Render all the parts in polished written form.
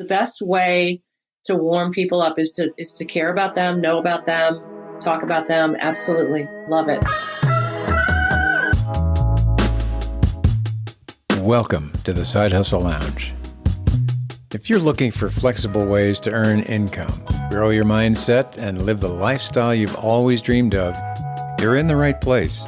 the best way to warm people up is to care about them, know about them, talk about them. Absolutely. Love it. Welcome to the Sidehustle Lounge. If you're looking for flexible ways to earn income, grow your mindset, and live the lifestyle you've always dreamed of, you're in the right place.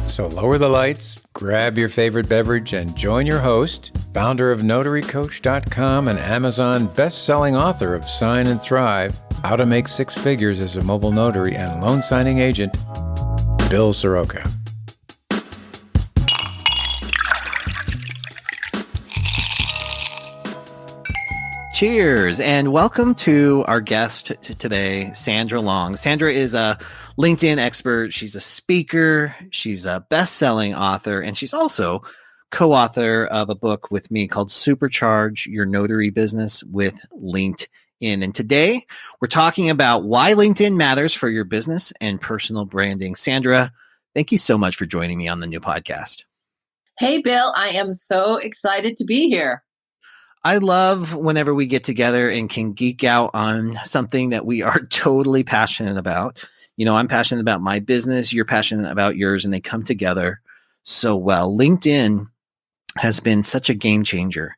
So lower the lights, grab your favorite beverage, and join your host, founder of NotaryCoach.com and Amazon best-selling author of Sign and Thrive, How to Make Six Figures as a Mobile Notary and Loan Signing Agent, Bill Soroka. Cheers, and welcome to our guest today, Sandra Long. Sandra is a LinkedIn expert. She's a speaker. She's a best-selling author, and she's also co-author of a book with me called Supercharge Your Notary Business with LinkedIn. And today, we're talking about why LinkedIn matters for your business and personal branding. Sandra, thank you so much for joining me on the new podcast. Hey, Bill, I am so excited to be here. I love whenever we get together and can geek out on something that we are totally passionate about. You know, I'm passionate about my business, you're passionate about yours, and they come together so well. LinkedIn has been such a game changer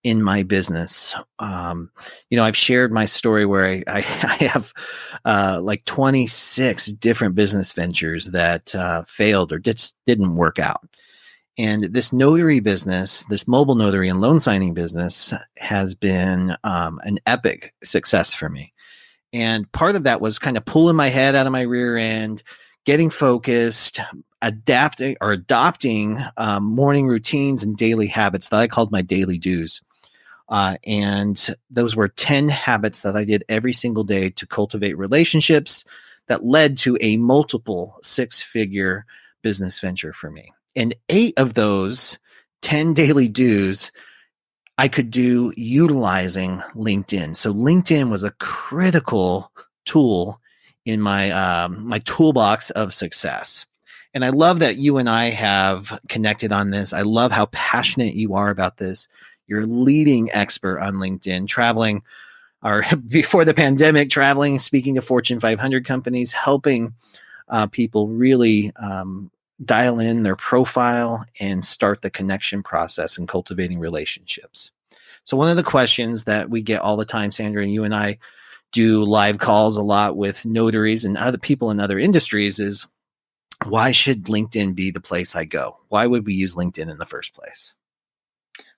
in my business. I've shared my story where I have like 26 different business ventures that failed or didn't work out. And this notary business, this mobile notary and loan signing business has been an epic success for me. And part of that was kind of pulling my head out of my rear end, getting focused, adapting or adopting morning routines and daily habits that I called my daily do's. And those were 10 habits that I did every single day to cultivate relationships that led to a multiple six-figure business venture for me. And 8 of those 10 daily do's I could do utilizing LinkedIn. So LinkedIn was a critical tool in my my toolbox of success. And I love that you and I have connected on this. I love how passionate you are about this. You're a leading expert on LinkedIn, traveling, or before the pandemic, traveling, speaking to Fortune 500 companies, helping people really dial in their profile and start the connection process and cultivating relationships. So one of the questions that we get all the time, Sandra, and you and I do live calls a lot with notaries and other people in other industries is, why should LinkedIn be the place I go? Why would we use LinkedIn in the first place?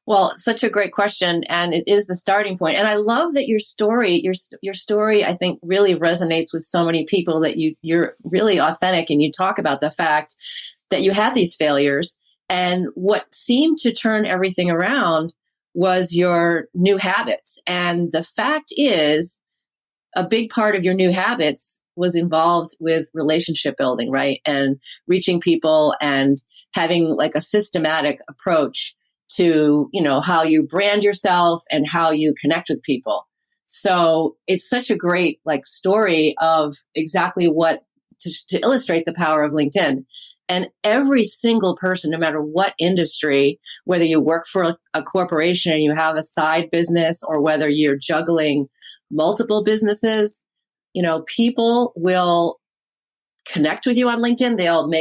Well, such a great question, and it is the starting point. And I love that your story, I think, really resonates with so many people. That you're really authentic, and you talk about the fact that you had these failures, and what seemed to turn everything around was your new habits. And the fact is, a big part of your new habits was involved with relationship building, right? And reaching people and having like a systematic approach to, how you brand yourself and how you connect with people. So it's such a great story of exactly what to illustrate the power of LinkedIn. And every single person, no matter what industry, whether you work for a corporation and you have a side business, or whether you're juggling multiple businesses, people will connect with you on LinkedIn. They'll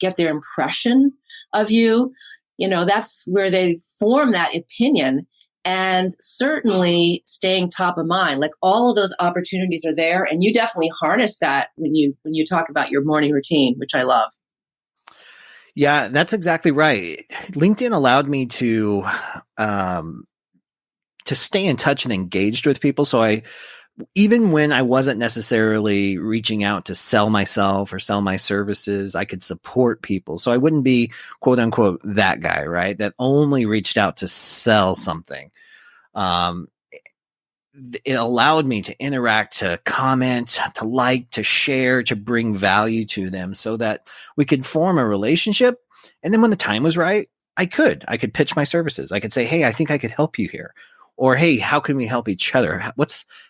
get their impression of you. That's where they form that opinion, and certainly staying top of mind. Like, all of those opportunities are there, and you definitely harness that when you talk about your morning routine, which I love. Yeah, that's exactly right. LinkedIn allowed me to stay in touch and engaged with people. So even when I wasn't necessarily reaching out to sell myself or sell my services, I could support people. So I wouldn't be, quote unquote, that guy, right? That only reached out to sell something. It allowed me to interact, to comment, to like, to share, to bring value to them so that we could form a relationship. And then when the time was right, I could pitch my services. I could say, hey, I think I could help you here. Or, hey, how can we help each other?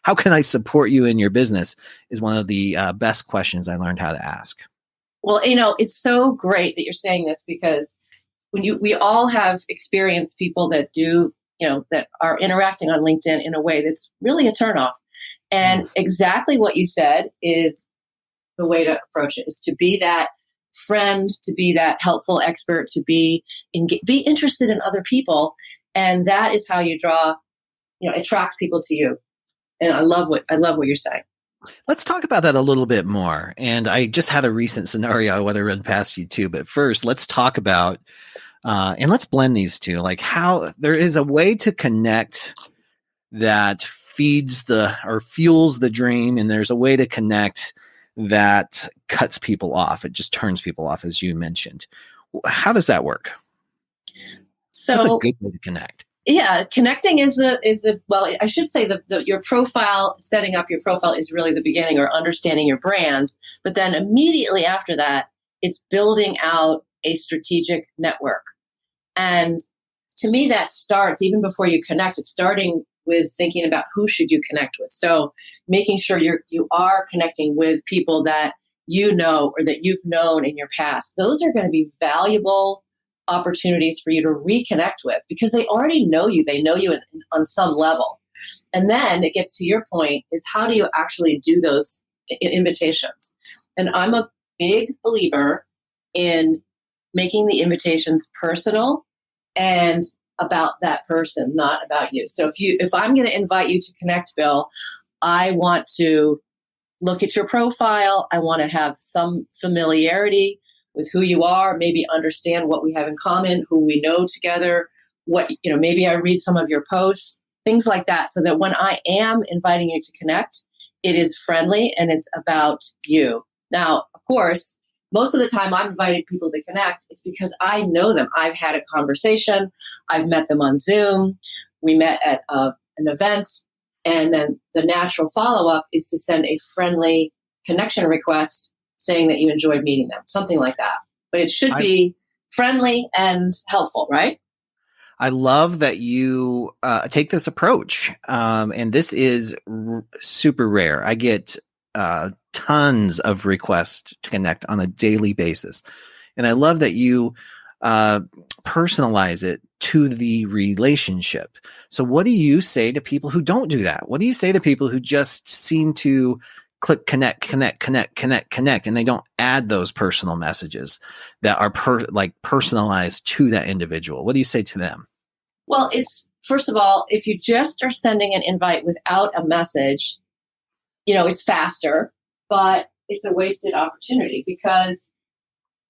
How can I support you in your business is one of the best questions I learned how to ask. Well, it's so great that you're saying this, because we all have experienced people that do that are interacting on LinkedIn in a way that's really a turnoff. And exactly what you said is the way to approach it, is to be that friend, to be that helpful expert, to be interested in other people. And that is how you attract people to you. And I love what you're saying. Let's talk about that a little bit more. And I just had a recent scenario I want to run past you too. But first, let's talk about, and let's blend these two, like how there is a way to connect that fuels the dream. And there's a way to connect that cuts people off. It just turns people off, as you mentioned. How does that work? So what's a good way to connect? Yeah, connecting is well, I should say your profile, setting up your profile is really the beginning, or understanding your brand. But then immediately after that, it's building out a strategic network. And to me, that starts even before you connect. It's starting with thinking about who should you connect with. So making sure you are connecting with people that you know or that you've known in your past. Those are going to be valuable opportunities for you to reconnect with, because they already know you. They know you on some level. And then it gets to your point, is how do you actually do those invitations? And I'm a big believer in making the invitations personal and about that person, not about you. So if I'm going to invite you to connect, Bill, I want to look at your profile. I want to have some familiarity with who you are, maybe understand what we have in common, who we know together, maybe I read some of your posts, things like that, so that when I am inviting you to connect, it is friendly and it's about you. Now, of course, most of the time I'm inviting people to connect, it's because I know them. I've had a conversation. I've met them on Zoom. We met at an event. And then the natural follow-up is to send a friendly connection request saying that you enjoyed meeting them, something like that. But it should be friendly and helpful, right? I love that you take this approach. And this is super rare. I get tons of requests to connect on a daily basis. And I love that you personalize it to the relationship. So what do you say to people who don't do that? What do you say to people who just seem to click connect, and they don't add those personal messages that are personalized to that individual? What do you say to them? Well, first of all, if you just are sending an invite without a message, it's faster, but it's a wasted opportunity, because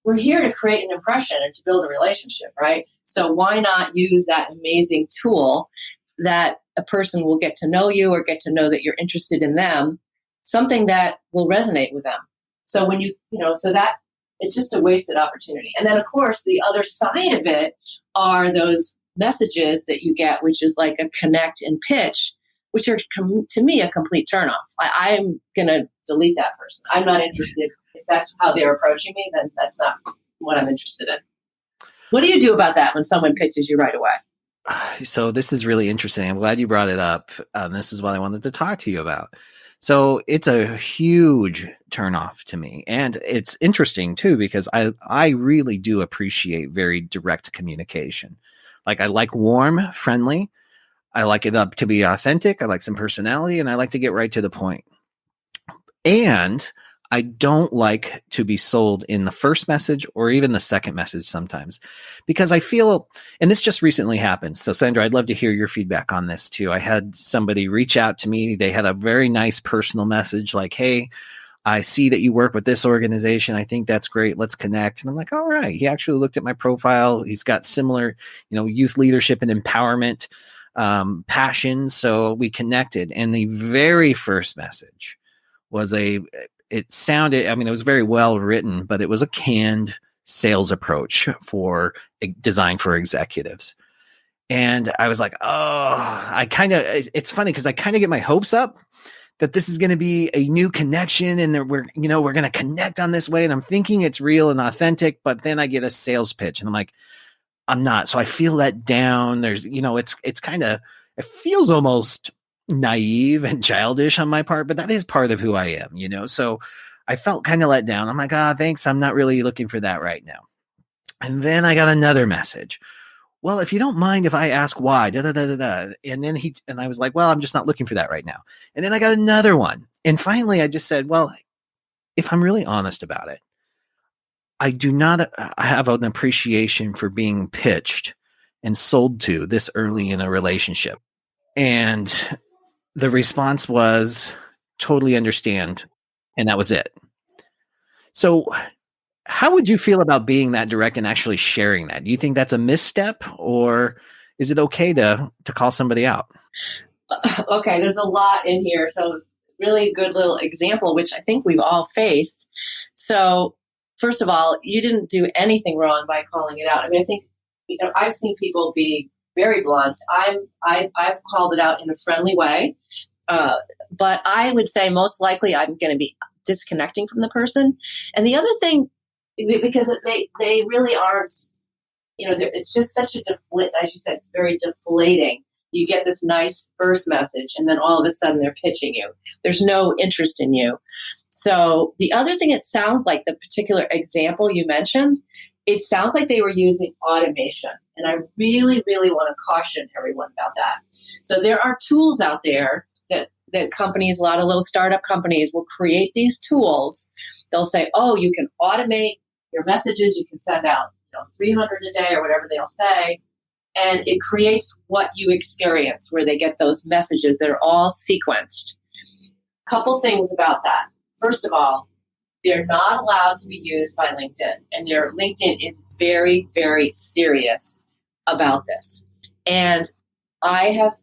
we're here to create an impression and to build a relationship, right? So why not use that amazing tool that a person will get to know you or get to know that you're interested in them, something that will resonate with them. So when so that it's just a wasted opportunity. And then of course, the other side of it are those messages that you get, which is like a connect and pitch, which are to me a complete turnoff. I'm going to delete that person. I'm not interested. If that's how they're approaching me, then that's not what I'm interested in. What do you do about that when someone pitches you right away? So this is really interesting. I'm glad you brought it up. This is what I wanted to talk to you about. So it's a huge turnoff to me. And it's interesting too, because I really do appreciate very direct communication. Like, I like warm, friendly. I like it up to be authentic. I like some personality, and I like to get right to the point. And I don't like to be sold in the first message or even the second message sometimes, because I feel, and this just recently happened. So Sandra, I'd love to hear your feedback on this too. I had somebody reach out to me. They had a very nice personal message like, "Hey, I see that you work with this organization. I think that's great. Let's connect." And I'm like, all right. He actually looked at my profile. He's got similar, youth leadership and empowerment passion. So we connected. And the very first message was it sounded, it was very well written, but it was a canned sales approach designed for executives. And I was like, it's funny because I kind of get my hopes up that this is going to be a new connection and that we're going to connect on this way. And I'm thinking it's real and authentic, but then I get a sales pitch and I'm like, I'm not. So I feel let down. There's, it's kind of, it feels almost naive and childish on my part, but that is part of who I am, so I felt kind of let down. I'm like, thanks. I'm not really looking for that right now. And then I got another message well, if you don't mind if I ask why, da da da da da. And then I was like, well, I'm just not looking for that right now. And then I got another one. And finally I just said, well, if I'm really honest about it, I do not have an appreciation for being pitched and sold to this early in a relationship. And the response was, totally understand. And that was it. So how would you feel about being that direct and actually sharing that? Do you think that's a misstep, or is it okay to call somebody out? Okay, there's a lot in here. So really good little example, which I think we've all faced. So first of all, you didn't do anything wrong by calling it out. I mean, I think I've seen people be very blunt. I've called it out in a friendly way, but I would say most likely I'm going to be disconnecting from the person. And the other thing, because they really aren't, it's just such a as you said, it's very deflating. You get this nice first message, and then all of a sudden they're pitching you. There's no interest in you. So the other thing, it sounds like the particular example you mentioned, it sounds like they were using automation. And I really, really want to caution everyone about that. So there are tools out there that companies, a lot of little startup companies will create these tools. They'll say, oh, you can automate your messages. You can send out 300 a day or whatever they'll say. And it creates what you experience, where they get those messages that are all sequenced. Couple things about that. First of all, they're not allowed to be used by LinkedIn. And their LinkedIn is very, very serious about this. And I have,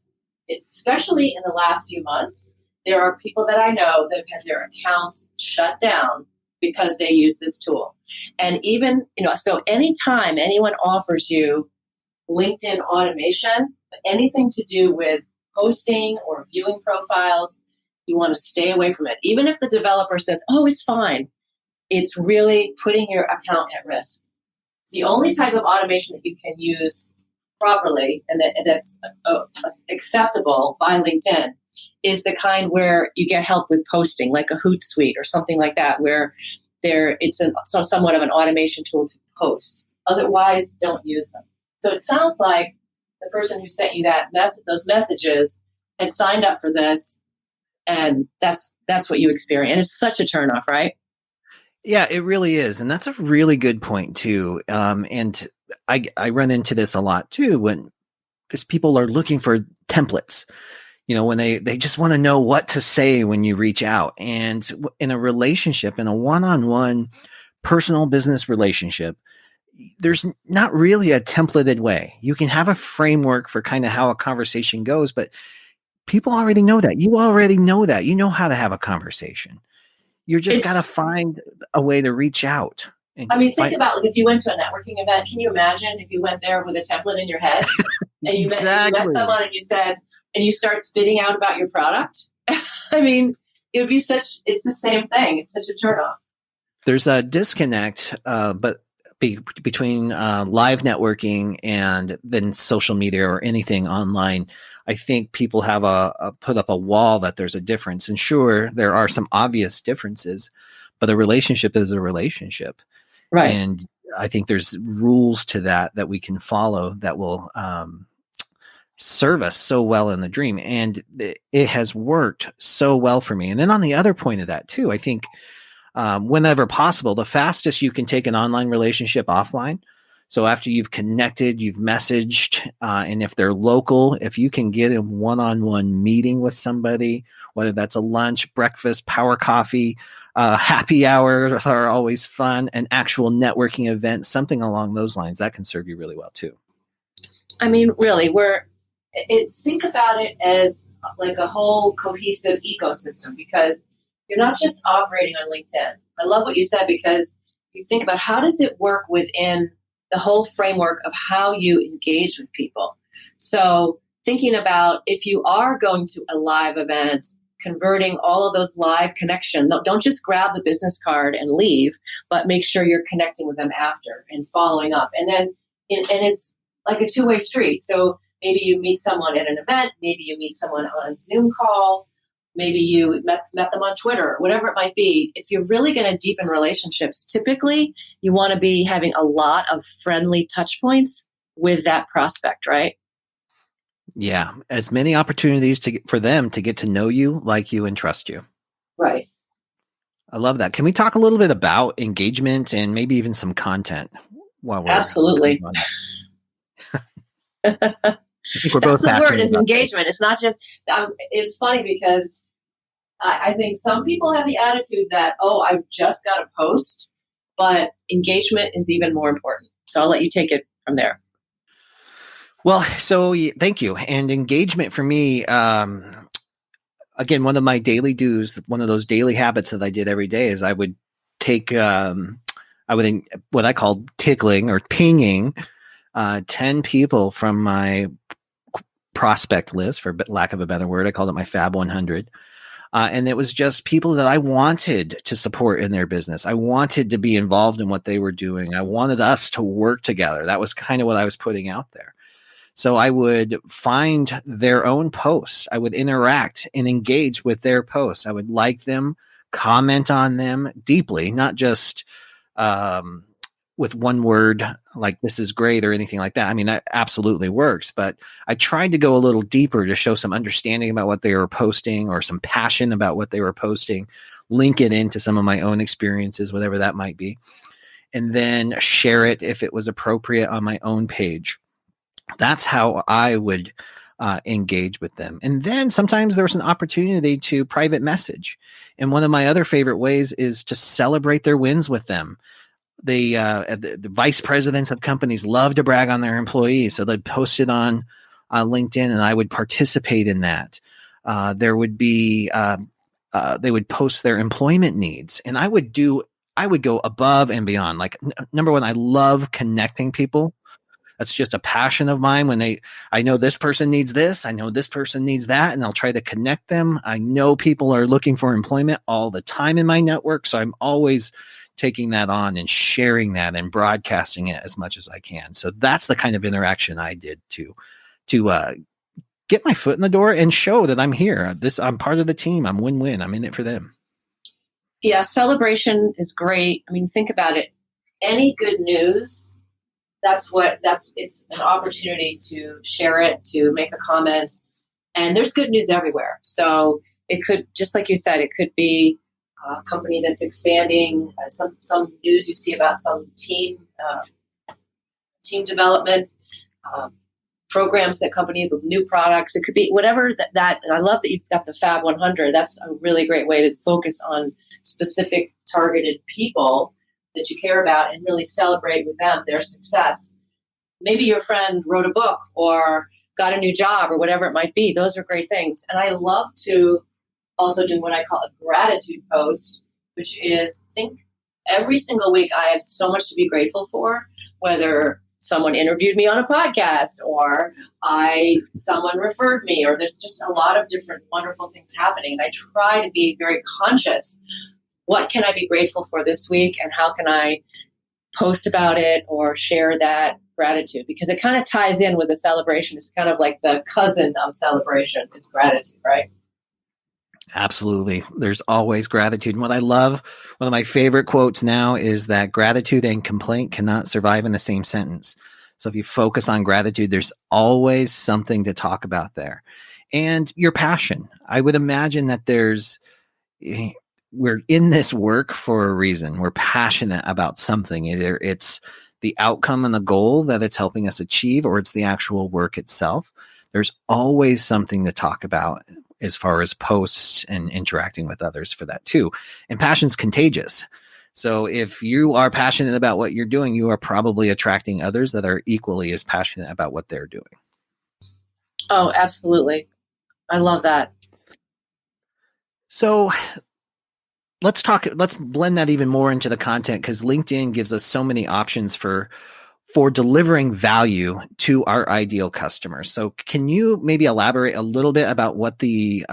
especially in the last few months, there are people that I know that have had their accounts shut down because they use this tool. And even, so anytime anyone offers you LinkedIn automation, anything to do with posting or viewing profiles, you want to stay away from it. Even if the developer says, oh, it's fine, it's really putting your account at risk. The only type of automation that you can use properly and that's acceptable by LinkedIn is the kind where you get help with posting, like a Hootsuite or something like that, where it's somewhat of an automation tool to post. Otherwise, don't use them. So it sounds like the person who sent you those messages had signed up for this, and that's what you experience. And it's such a turnoff, right? Yeah, it really is. And that's a really good point too. And I run into this a lot too, because people are looking for templates, when they just want to know what to say when you reach out. And in a relationship, in a one-on-one personal business relationship, there's not really a templated way. You can have a framework for kind of how a conversation goes, but people already know that. You already know that. You know how to have a conversation. You just got to find a way to reach out. Think about if you went to a networking event. Can you imagine if you went there with a template in your head and you met someone and you said, and you start spitting out about your product? It would be it's the same thing. It's such a turnoff. There's a disconnect, between live networking and then social media or anything online. I think people have put up a wall that there's a difference. And sure, there are some obvious differences, but a relationship is a relationship. Right. And I think there's rules to that we can follow that will serve us so well in the dream. And it has worked so well for me. And then on the other point of that too, I think whenever possible, the fastest you can take an online relationship offline. So after you've connected, you've messaged, and if they're local, if you can get a one-on-one meeting with somebody, whether that's a lunch, breakfast, power coffee, happy hours are always fun, an actual networking event, something along those lines, that can serve you really well too. Really, think about it as like a whole cohesive ecosystem, because you're not just operating on LinkedIn. I love what you said, because you think about how does it work within the whole framework of how you engage with people. So thinking about if you are going to a live event, converting all of those live connections, don't just grab the business card and leave, but make sure you're connecting with them after and following up. And then, and it's like a two-way street. So maybe you meet someone at an event, maybe you meet someone on a Zoom call, maybe you met them on Twitter, whatever it might be. If you're really going to deepen relationships, typically you want to be having a lot of friendly touch points with that prospect, right? Yeah. As many opportunities for them to get to know you, like you, and trust you. Right. I love that. Can we talk a little bit about engagement and maybe even some content while we're Absolutely. I think we're That's both the word, passionate is about this. engagement. It's not just, it's funny because I think some people have the attitude that, oh, I've just got to post, but engagement is even more important. So I'll let you take it from there. Well, so thank you. And engagement for me, again, one of my daily dues, one of those daily habits that I did every day is I would take, what I called tickling or pinging 10 people from my prospect list, for lack of a better word. I called it my Fab 100. And it was just people that I wanted to support in their business. I wanted to be involved in what they were doing. I wanted us to work together. That was kind of what I was putting out there. So I would find their own posts. I would interact and engage with their posts. I would like them, comment on them deeply, not just with one word like this is great or anything like that. I mean, that absolutely works, but I tried to go a little deeper to show some understanding about what they were posting or some passion about what they were posting, link it into some of my own experiences, whatever that might be, and then share it if it was appropriate on my own page. That's how I would engage with them. And then sometimes there's an opportunity to private message. And one of my other favorite ways is to celebrate their wins with them. The vice presidents of companies love to brag on their employees. So they'd post it on LinkedIn and I would participate in that. There would be, they would post their employment needs and I would go above and beyond. Like number one, I love connecting people. That's just a passion of mine. I know this person needs this, I know this person needs that, and I'll try to connect them. I know people are looking for employment all the time in my network. So I'm always taking that on and sharing that and broadcasting it as much as I can. So that's the kind of interaction I did to get my foot in the door and show that I'm here. I'm part of the team. I'm win-win. I'm in it for them. Yeah. Celebration is great. I mean, think about it. Any good news, it's an opportunity to share it, to make a comment, and there's good news everywhere. So it could, just like you said, it could be a company that's expanding, some news you see about some team development, programs that companies with new products. It could be whatever that. And I love that you've got the Fab 100. That's a really great way to focus on specific targeted people that you care about and really celebrate with them their success. Maybe your friend wrote a book or got a new job or whatever it might be. Those are great things. And I love to also do what I call a gratitude post, which is think every single week I have so much to be grateful for, whether someone interviewed me on a podcast or someone referred me, or there's just a lot of different wonderful things happening. And I try to be very conscious. What can I be grateful for this week, and how can I post about it or share that gratitude? Because it kind of ties in with the celebration. It's kind of like the cousin of celebration is gratitude, right? Absolutely. There's always gratitude. And what I love, one of my favorite quotes now is that gratitude and complaint cannot survive in the same sentence. So if you focus on gratitude, there's always something to talk about there. And your passion. I would imagine that we're in this work for a reason. We're passionate about something. Either it's the outcome and the goal that it's helping us achieve, or it's the actual work itself. There's always something to talk about as far as posts and interacting with others for that too. And passion's contagious. So if you are passionate about what you're doing, you are probably attracting others that are equally as passionate about what they're doing. Oh, absolutely. I love that. So let's blend that even more into the content, because LinkedIn gives us so many options for delivering value to our ideal customers. So can you maybe elaborate a little bit about what the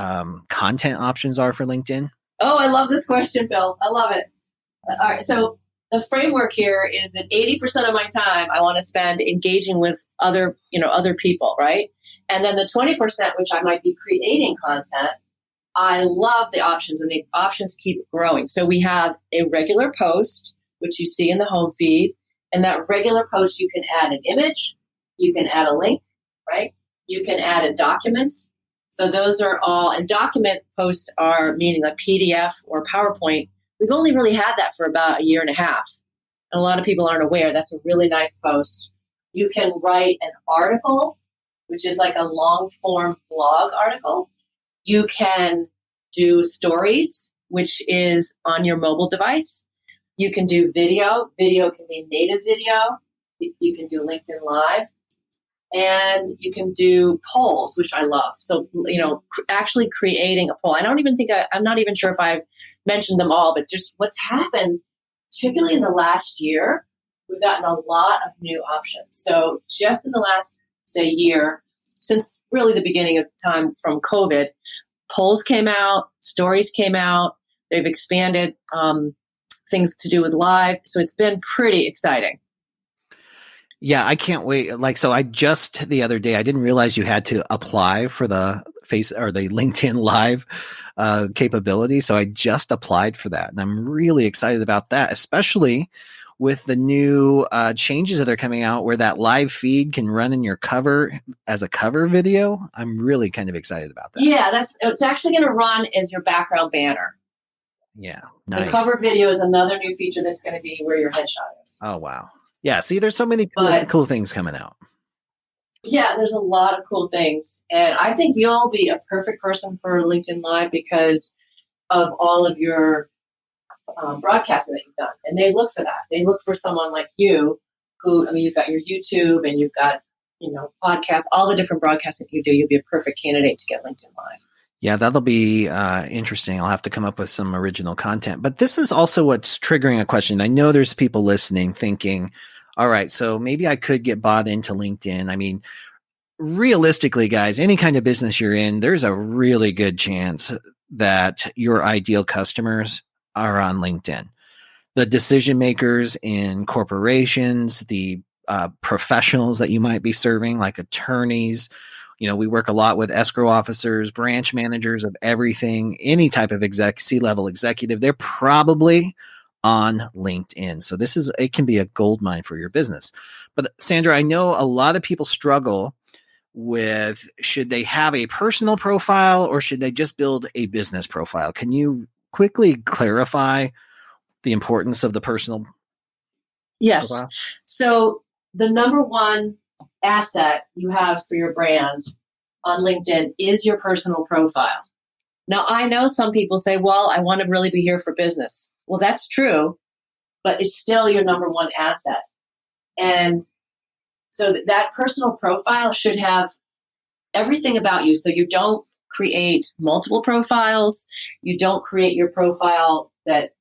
content options are for LinkedIn? Oh, I love this question, Bill. I love it. All right. So the framework here is that 80% of my time I want to spend engaging with other people, right? And then the 20%, which I might be creating content, I love the options, and the options keep growing. So we have a regular post, which you see in the home feed. And that regular post, you can add an image, You can add a link, right? You can add a document. So those are all, and document posts are meaning like PDF or PowerPoint. We've only really had that for about a year and a half. And a lot of people aren't aware. That's a really nice post. You can write an article, which is like a long form blog article. You can do stories, which is on your mobile device. You can do video. Video can be native video. You can do LinkedIn Live. And you can do polls, which I love. So, actually creating a poll. I'm not even sure if I've mentioned them all, but just what's happened, particularly in the last year, we've gotten a lot of new options. So just in the last, say, year, since really the beginning of the time from COVID, polls came out, stories came out, they've expanded things to do with live. So it's been pretty exciting. Yeah, I can't wait. So I just the other day, I didn't realize you had to apply for the the LinkedIn Live capability. So I just applied for that. And I'm really excited about that, especially with the new changes that are coming out where that live feed can run in your cover as a cover video. I'm really kind of excited about that. Yeah, it's actually going to run as your background banner. Yeah, nice. The cover video is another new feature that's going to be where your headshot is. Oh, wow. Yeah, see, there's so many cool things coming out. Yeah, there's a lot of cool things. And I think you'll be a perfect person for LinkedIn Live because of all of your broadcasting that you've done. And they look for that. They look for someone like you who, you've got your YouTube and you've got, podcasts, all the different broadcasts that you do. You'll be a perfect candidate to get LinkedIn Live. Yeah, that'll be interesting. I'll have to come up with some original content. But this is also what's triggering a question. I know there's people listening thinking, all right, so maybe I could get bought into LinkedIn. Realistically, guys, any kind of business you're in, there's a really good chance that your ideal customers are on LinkedIn. The decision makers in corporations, the professionals that you might be serving, like attorneys. We work a lot with escrow officers, branch managers of everything, any type of C-level executive. They're probably on LinkedIn. So it can be a gold mine for your business. But Sandra, I know a lot of people struggle with, should they have a personal profile or should they just build a business profile? Can you quickly clarify the importance of the personal profile? So the number one asset you have for your brand on LinkedIn is your personal profile. Now, I know some people say, well, I want to really be here for business. Well, that's true, but it's still your number one asset. And so that personal profile should have everything about you. So you don't create multiple profiles. You don't create your profile that,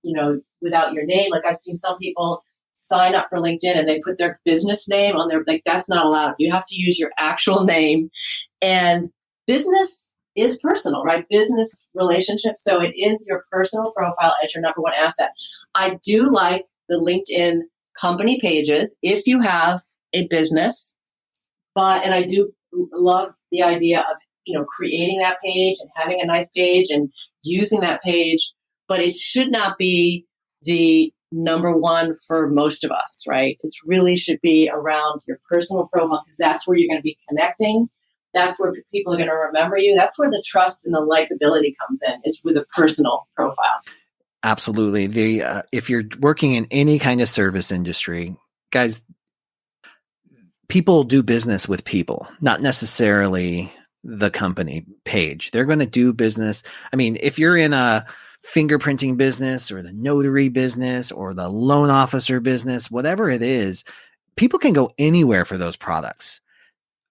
without your name. Like I've seen some people sign up for LinkedIn and they put their business name on there. Like that's not allowed. You have to use your actual name. And business is personal, right? Business relationships. So it is your personal profile as your number one asset. I do like the LinkedIn company pages if you have a business, and I do love the idea of, creating that page and having a nice page and using that page, but it should not be the number one for most of us, right? It really should be around your personal profile because that's where you're going to be connecting. That's where people are going to remember you. That's where the trust and the likability comes in, is with a personal profile. Absolutely. If you're working in any kind of service industry, guys, people do business with people, not necessarily the company page. They're going to do business. If you're in a fingerprinting business or the notary business or the loan officer business, whatever it is, people can go anywhere for those products.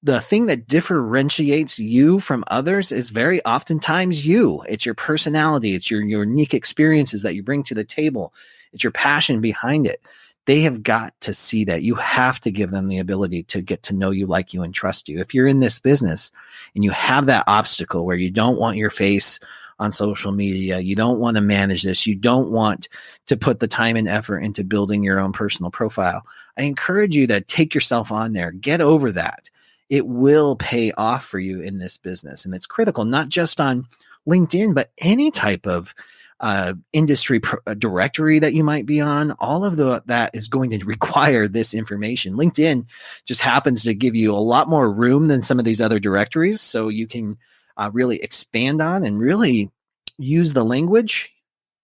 The thing that differentiates you from others is very oftentimes you. It's your personality. It's your unique experiences that you bring to the table. It's your passion behind it. They have got to see that. You have to give them the ability to get to know you, like you, and trust you. If you're in this business and you have that obstacle where you don't want your face on social media, you don't want to manage this, you don't want to put the time and effort into building your own personal profile, I encourage you to take yourself on there. Get over that. It will pay off for you in this business. And it's critical, not just on LinkedIn, but any type of industry directory that you might be on. All of that is going to require this information. LinkedIn just happens to give you a lot more room than some of these other directories, so you can really expand on and really use the language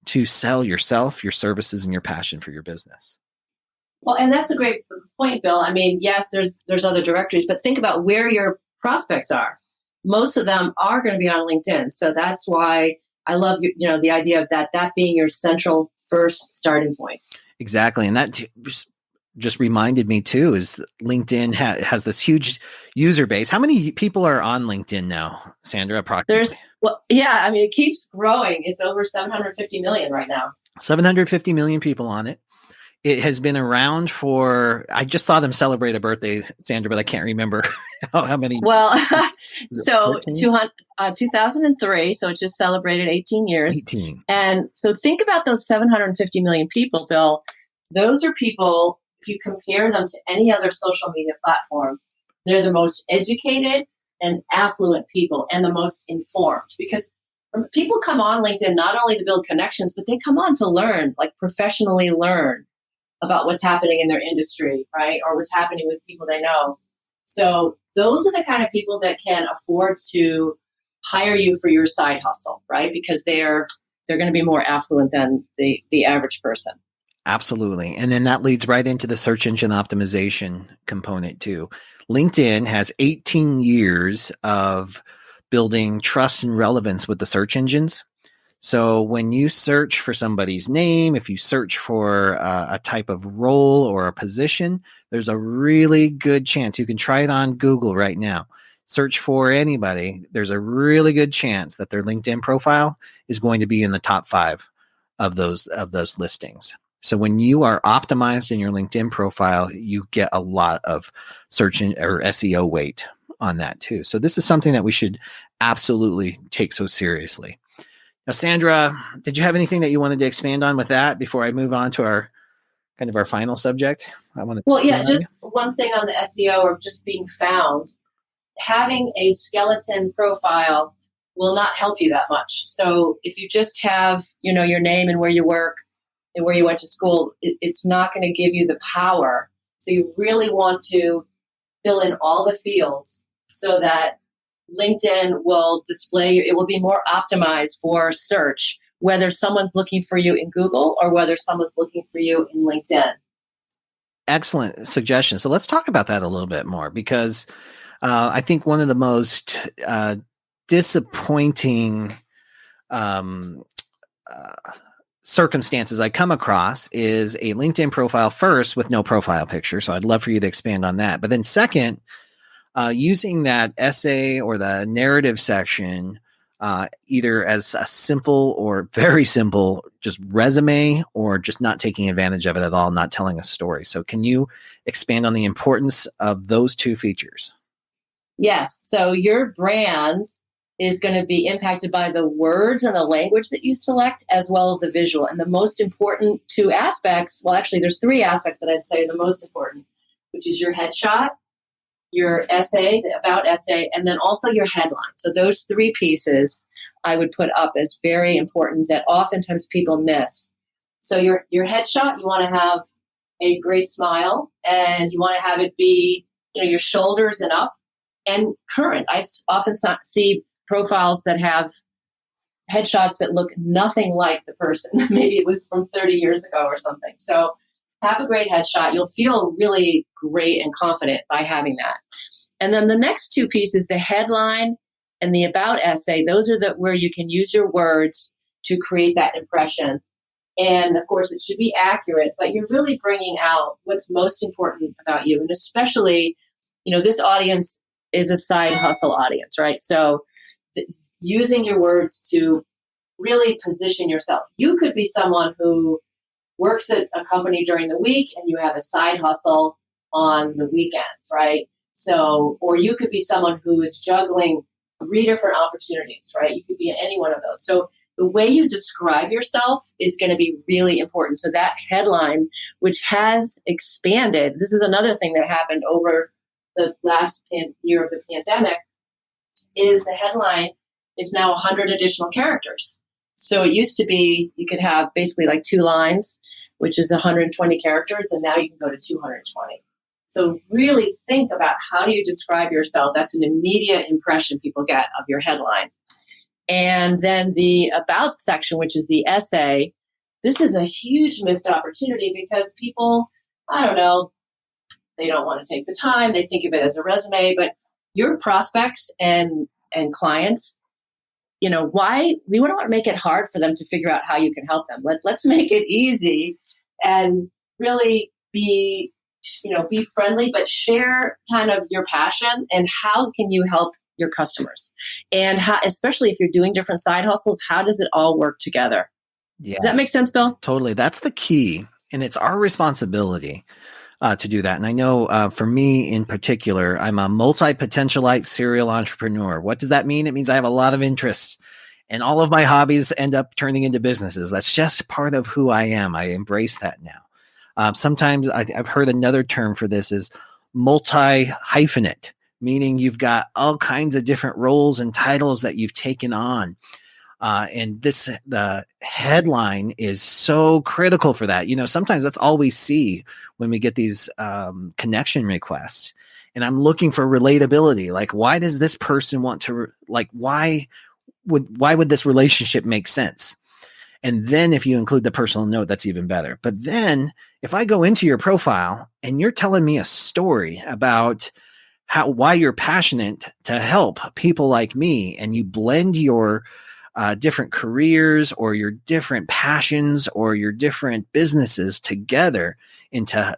to sell yourself, your services, and your passion for your business. Well, and that's a great point, Bill. I mean, yes, there's other directories, but think about where your prospects are. Most of them are going to be on LinkedIn. So that's why I love, the idea of that being your central first starting point. Exactly. And that just reminded me too, is LinkedIn has this huge user base. How many people are on LinkedIn now, Sandra, approximately? It keeps growing. It's over 750 million right now. 750 million people on it. It has been around I just saw them celebrate a birthday, Sandra, but I can't remember how many. Well, so 2003, so it just celebrated 18 years. 18. And so think about those 750 million people, Bill. Those are people, if you compare them to any other social media platform, they're the most educated and affluent people and the most informed, because people come on LinkedIn not only to build connections, but they come on to learn, like professionally learn about what's happening in their industry, right? Or what's happening with people they know. So those are the kind of people that can afford to hire you for your side hustle, right? Because they're going to be more affluent than the average person. Absolutely. And then that leads right into the search engine optimization component too. LinkedIn has 18 years of building trust and relevance with the search engines. So when you search for somebody's name, if you search for a type of role or a position, there's a really good chance. You can try it on Google right now. Search for anybody. There's a really good chance that their LinkedIn profile is going to be in the top 5 of those listings. So when you are optimized in your LinkedIn profile, you get a lot of search or SEO weight on that too. So this is something that we should absolutely take so seriously. Now, Sandra, did you have anything that you wanted to expand on with that before I move on to our final subject? Just one thing on the SEO or just being found. Having a skeleton profile will not help you that much. So if you just have, your name and where you work and where you went to school, it's not going to give you the power. So you really want to fill in all the fields so that LinkedIn will display, it will be more optimized for search, whether someone's looking for you in Google or whether someone's looking for you in LinkedIn. Excellent suggestion. So let's talk about that a little bit more, because I think one of the most disappointing circumstances I come across is a LinkedIn profile first with no profile picture. So I'd love for you to expand on that. But then second, using that essay or the narrative section, either as a simple or very simple, just resume, or just not taking advantage of it at all, not telling a story. So can you expand on the importance of those two features? Yes. So your brand is going to be impacted by the words and the language that you select, as well as the visual. And the most important 2 aspects, well, actually, there's 3 aspects that I'd say are the most important, which is your headshot, your essay, the about essay, and then also your headline. So those 3 pieces I would put up as very important that oftentimes people miss. So your headshot, you want to have a great smile, and you want to have it be, your shoulders and up and current. I often see profiles that have headshots that look nothing like the person. Maybe it was from 30 years ago or something. So have a great headshot. You'll feel really great and confident by having that. And then the next 2 pieces, the headline and the about essay, those are where you can use your words to create that impression. And of course, it should be accurate, but you're really bringing out what's most important about you. And especially, this audience is a side hustle audience, right? So using your words to really position yourself. You could be someone who works at a company during the week and you have a side hustle on the weekends, right? So, or you could be someone who is juggling 3 different opportunities, right? You could be in any one of those. So the way you describe yourself is going to be really important. So that headline, which has expanded, this is another thing that happened over the last year of the pandemic, is the headline is now 100 additional characters. So it used to be you could have basically like 2 lines, which is 120 characters, and now you can go to 220. So really think about how do you describe yourself. That's an immediate impression people get of your headline. And then the about section, which is the essay, this is a huge missed opportunity because people, I don't know, they don't want to take the time. They think of it as a resume, but your prospects and clients, why we don't want to make it hard for them to figure out how you can help them. Let's make it easy and really be friendly, but share kind of your passion and how can you help your customers, and how, especially if you're doing different side hustles, how does it all work together? Yeah. Does that make sense, Bill? Totally. That's the key. And it's our responsibility to do that. And I know for me in particular, I'm a multi-potentialite serial entrepreneur. What does that mean? It means I have a lot of interests and all of my hobbies end up turning into businesses. That's just part of who I am. I embrace that now. Sometimes I've heard another term for this is multi-hyphenate, meaning you've got all kinds of different roles and titles that you've taken on. And the headline is so critical for that. Sometimes that's all we see when we get these connection requests. And I'm looking for relatability. Like, why does this person want to, why would this relationship make sense? And then if you include the personal note, that's even better. But then if I go into your profile and you're telling me a story about why you're passionate to help people like me, and you blend your different careers or your different passions or your different businesses together into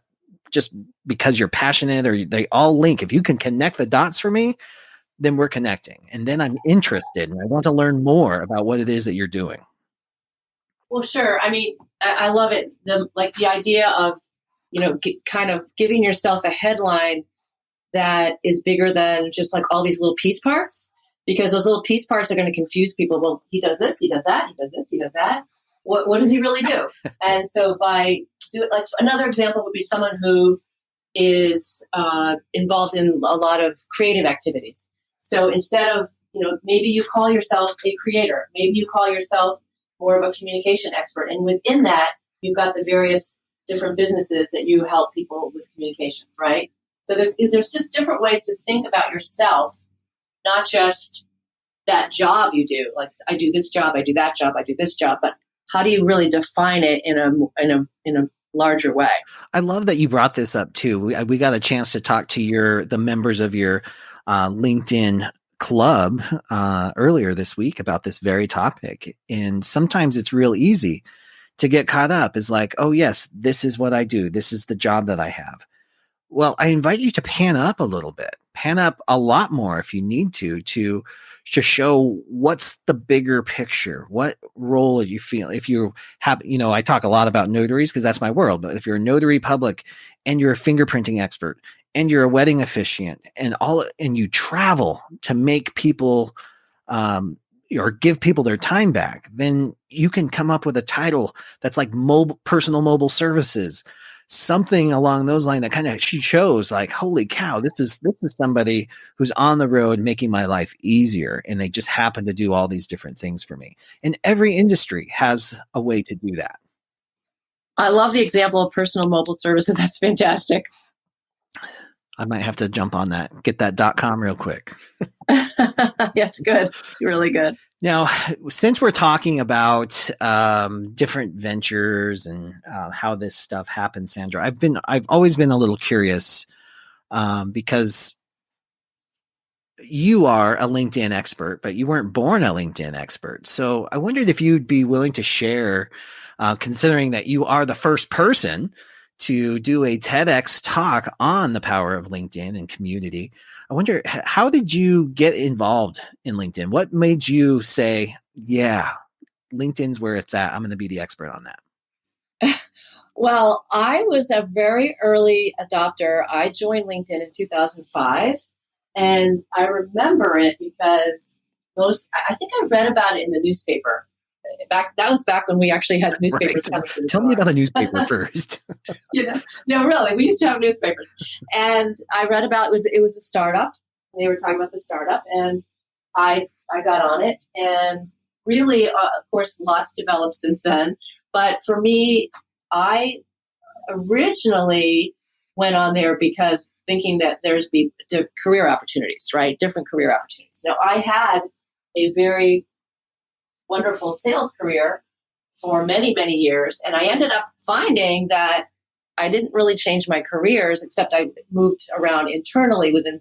just because you're passionate or they all link. If you can connect the dots for me, then we're connecting. And then I'm interested and I want to learn more about what it is that you're doing. Well, sure. I mean, I love it. The idea of, kind of giving yourself a headline that is bigger than just like all these little piece parts, because those little piece parts are going to confuse people. Well, he does this, he does that, he does this, he does that. What does he really do? And so another example would be someone who is involved in a lot of creative activities. So instead of, maybe you call yourself a creator, maybe you call yourself more of a communication expert. And within that, you've got the various different businesses that you help people with communications, right? So there's just different ways to think about yourself, not just that job you do. Like, I do this job, I do that job, I do this job, but how do you really define it in a larger way? I love that you brought this up too. We got a chance to talk to the members of your LinkedIn club earlier this week about this very topic. And sometimes it's real easy to get caught up. Is like, oh yes, this is what I do. This is the job that I have. Well, I invite you to pan up a little bit, pan up a lot more if you need to show what's the bigger picture. What role do you feel? If you have, I talk a lot about notaries because that's my world, but if you're a notary public and you're a fingerprinting expert and you're a wedding officiant and you travel to make people, or give people their time back, then you can come up with a title that's like personal mobile services, something along those lines that kind of shows like, holy cow, this is somebody who's on the road making my life easier. And they just happen to do all these different things for me. And every industry has a way to do that. I love the example of personal mobile services. That's fantastic. I might have to jump on that, get that .com real quick. That's good. It's really good. Now, since we're talking about different ventures and how this stuff happens, Sandra, I've always been a little curious because you are a LinkedIn expert, but you weren't born a LinkedIn expert. So I wondered if you'd be willing to share, considering that you are the first person to do a TEDx talk on the power of LinkedIn and community. I wonder, how did you get involved in LinkedIn? What made you say, yeah, LinkedIn's where it's at. I'm going to be the expert on that. Well, I was a very early adopter. I joined LinkedIn in 2005. And I remember it because I think I read about it in the newspaper. That was back when we actually had newspapers. Right. Tell me about the newspaper first. No, really, we used to have newspapers, and I read about it was a startup. They were talking about the startup, and I got on it, and really, of course, lots developed since then. But for me, I originally went on there because thinking that there's be career opportunities, right? Different career opportunities. Now, I had a very wonderful sales career for many, many years. And I ended up finding that I didn't really change my careers, except I moved around internally within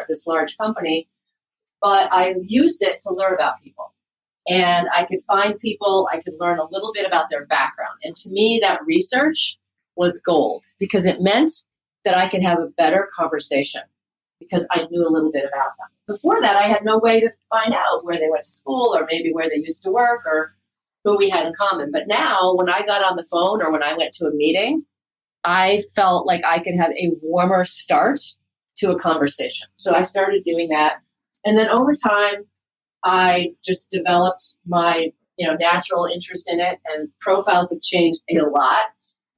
this large company. But I used it to learn about people. And I could find people, I could learn a little bit about their background. And to me, that research was gold because it meant that I could have a better conversation because I knew a little bit about them. Before that, I had no way to find out where they went to school or maybe where they used to work or who we had in common. But now when I got on the phone or when I went to a meeting, I felt like I could have a warmer start to a conversation. So I started doing that. And then over time, I just developed my natural interest in it, and profiles have changed a lot.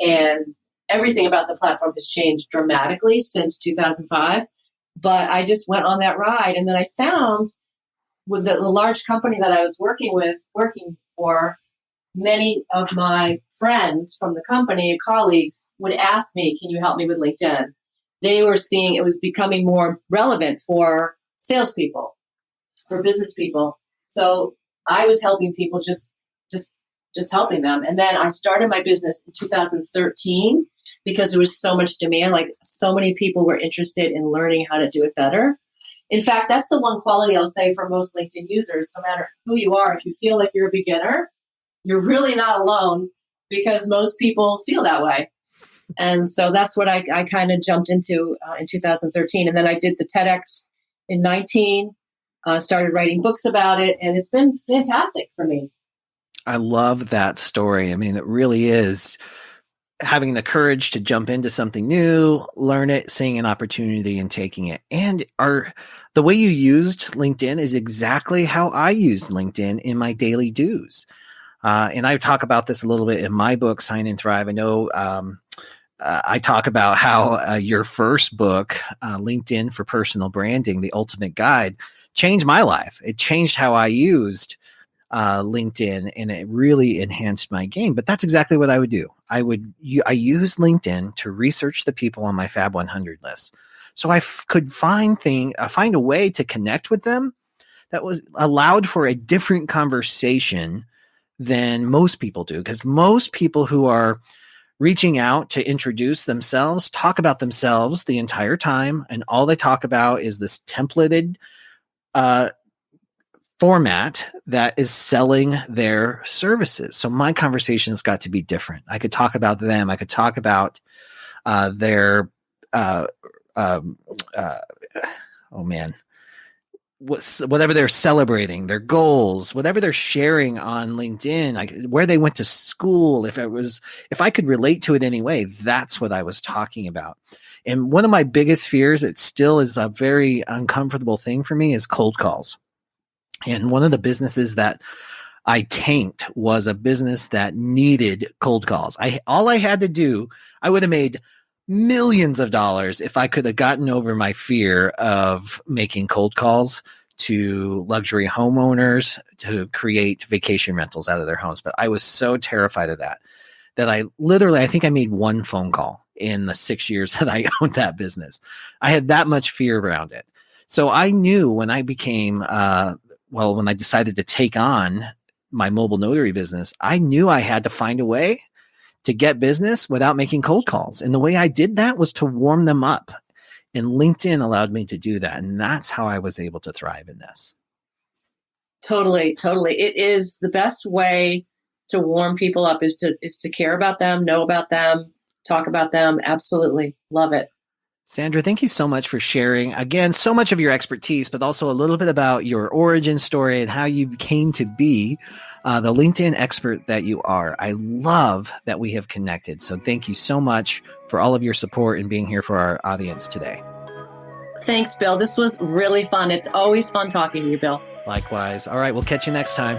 And everything about the platform has changed dramatically since 2005. But I just went on that ride. And then I found with the large company that I was working for, many of my friends from the company, colleagues, would ask me, can you help me with LinkedIn? They were seeing it was becoming more relevant for salespeople, for business people. So I was helping people, just helping them. And then I started my business in 2013 because there was so much demand. Like so many people were interested in learning how to do it better. In fact, that's the one quality I'll say for most LinkedIn users, no matter who you are, if you feel like you're a beginner, you're really not alone because most people feel that way. And so that's what I kind of jumped into in 2013. And then I did the TEDx in 19, started writing books about it, and it's been fantastic for me. I love that story. I mean, it really is having the courage to jump into something new, learn it, seeing an opportunity and taking it. And the way you used LinkedIn is exactly how I used LinkedIn in my daily dues. And I talk about this a little bit in my book, Sign and Thrive. I know I talk about how your first book, LinkedIn for Personal Branding, The Ultimate Guide, changed my life. It changed how I used LinkedIn, and it really enhanced my game. But that's exactly what I would do. I use LinkedIn to research the people on my Fab 100 list, so I could find a way to connect with them that was allowed for a different conversation than most people do. Because most people who are reaching out to introduce themselves talk about themselves the entire time, and all they talk about is this templated format that is selling their services. So my conversations got to be different. I could talk about them. I could talk about their whatever they're celebrating, their goals, whatever they're sharing on LinkedIn, where they went to school. If I could relate to it anyway, that's what I was talking about. And one of my biggest fears, it still is a very uncomfortable thing for me, is cold calls. And one of the businesses that I tanked was a business that needed cold calls. All I had to do, I would have made millions of dollars if I could have gotten over my fear of making cold calls to luxury homeowners to create vacation rentals out of their homes. But I was so terrified of that I think I made one phone call in the 6 years that I owned that business. I had that much fear around it. So I knew when I became, when I decided to take on my mobile notary business, I knew I had to find a way to get business without making cold calls. And the way I did that was to warm them up. And LinkedIn allowed me to do that. And that's how I was able to thrive in this. Totally. It is the best way to warm people up is to care about them, know about them, talk about them. Absolutely. Love it. Sandra, thank you so much for sharing, again, so much of your expertise, but also a little bit about your origin story and how you came to be the LinkedIn expert that you are. I love that we have connected. So thank you so much for all of your support and being here for our audience today. Thanks, Bill. This was really fun. It's always fun talking to you, Bill. Likewise. All right, we'll catch you next time.